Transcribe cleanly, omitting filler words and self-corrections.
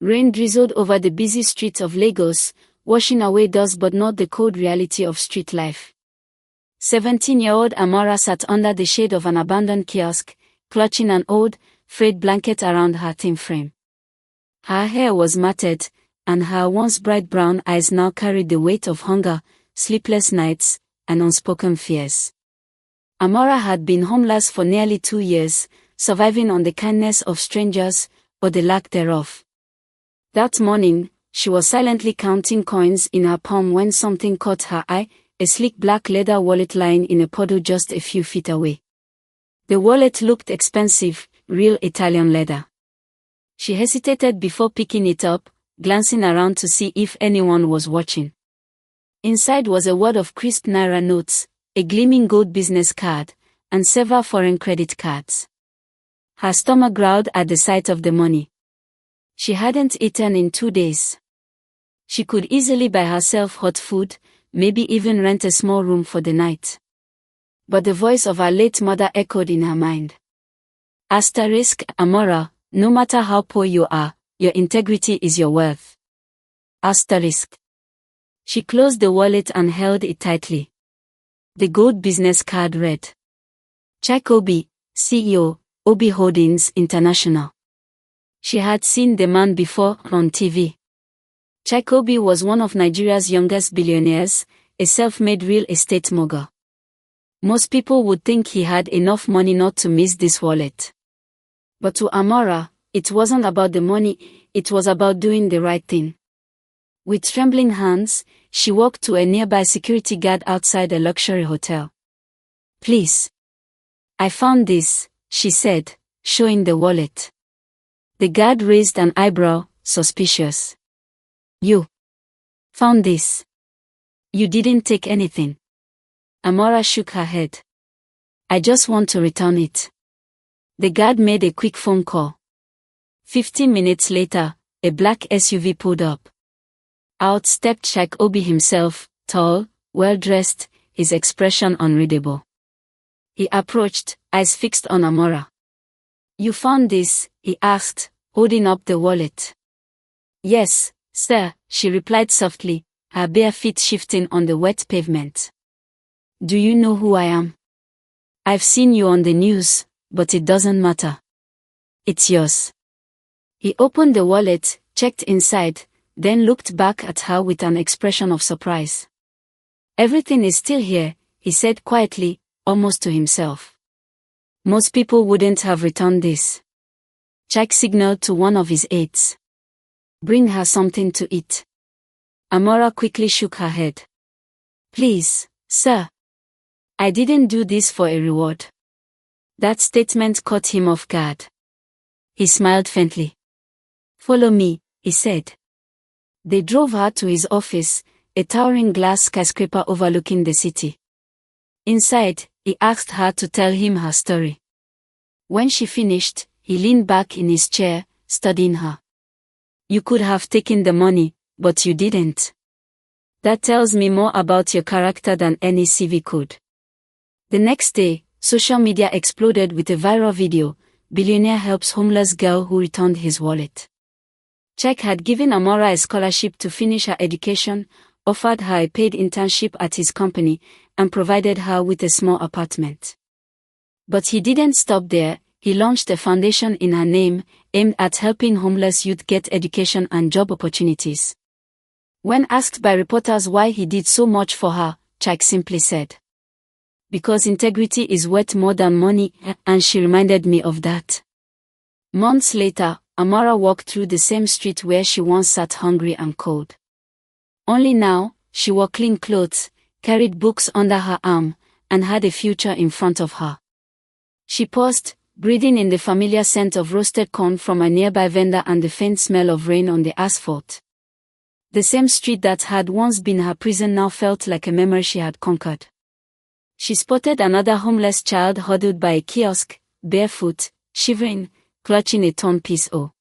Rain drizzled over the busy streets of Lagos, washing away dust but not the cold reality of street life. 17-year-old Amora sat under the shade of an abandoned kiosk, clutching an old, frayed blanket around her thin frame. Her hair was matted, and her once bright brown eyes now carried the weight of hunger, sleepless nights, and unspoken fears. Amora had been homeless for nearly 2 years, surviving on the kindness of strangers, or the lack thereof. That morning, she was silently counting coins in her palm when something caught her eye, a sleek black leather wallet lying in a puddle just a few feet away. The wallet looked expensive, real Italian leather. She hesitated before picking it up, glancing around to see if anyone was watching. Inside was a wad of crisp Naira notes, a gleaming gold business card, and several foreign credit cards. Her stomach growled at the sight of the money. She hadn't eaten in 2 days. She could easily buy herself hot food, maybe even rent a small room for the night. But the voice of her late mother echoed in her mind. Asterisk, Amora, no matter how poor you are, your integrity is your worth. Asterisk. She closed the wallet and held it tightly. The gold business card read. Chike Obi, CEO, Obi Holdings International. She had seen the man before on TV. Chike Obi was one of Nigeria's youngest billionaires, a self-made real estate mogul. Most people would think he had enough money not to miss this wallet. But to Amora, it wasn't about the money, it was about doing the right thing. With trembling hands, she walked to a nearby security guard outside a luxury hotel. Please. I found this, she said, showing the wallet. The guard raised an eyebrow, suspicious. You found this? You didn't take anything? Amora shook her head. I just want to return it. The guard made a quick phone call. 15 minutes later, a black SUV pulled up. Out stepped Chike Obi himself, tall, well-dressed, his expression unreadable. He approached, eyes fixed on Amora. You found this? He asked, holding up the wallet. Yes, sir, she replied softly, her bare feet shifting on the wet pavement. Do you know who I am? I've seen you on the news, but it doesn't matter. It's yours. He opened the wallet, checked inside, then looked back at her with an expression of surprise. Everything is still here, he said quietly, almost to himself. Most people wouldn't have returned this. Chike signaled to one of his aides. Bring her something to eat. Amora quickly shook her head. Please, sir. I didn't do this for a reward. That statement caught him off guard. He smiled faintly. Follow me, he said. They drove her to his office, a towering glass skyscraper overlooking the city. Inside, he asked her to tell him her story. When she finished, he leaned back in his chair, studying her. You could have taken the money, but you didn't. That tells me more about your character than any CV could. The next day, social media exploded with a viral video. Billionaire helps homeless girl who returned his wallet. Chike had given Amora a scholarship to finish her education, offered her a paid internship at his company, and provided her with a small apartment. But he didn't stop there. He launched a foundation in her name, aimed at helping homeless youth get education and job opportunities. When asked by reporters why he did so much for her, Chike simply said, because integrity is worth more than money, and she reminded me of that. Months later, Amora walked through the same street where she once sat hungry and cold. Only now, she wore clean clothes, carried books under her arm, and had a future in front of her. She paused, breathing in the familiar scent of roasted corn from a nearby vendor and the faint smell of rain on the asphalt. The same street that had once been her prison now felt like a memory she had conquered. She spotted another homeless child huddled by a kiosk, barefoot, shivering, clutching a torn piece. Oh.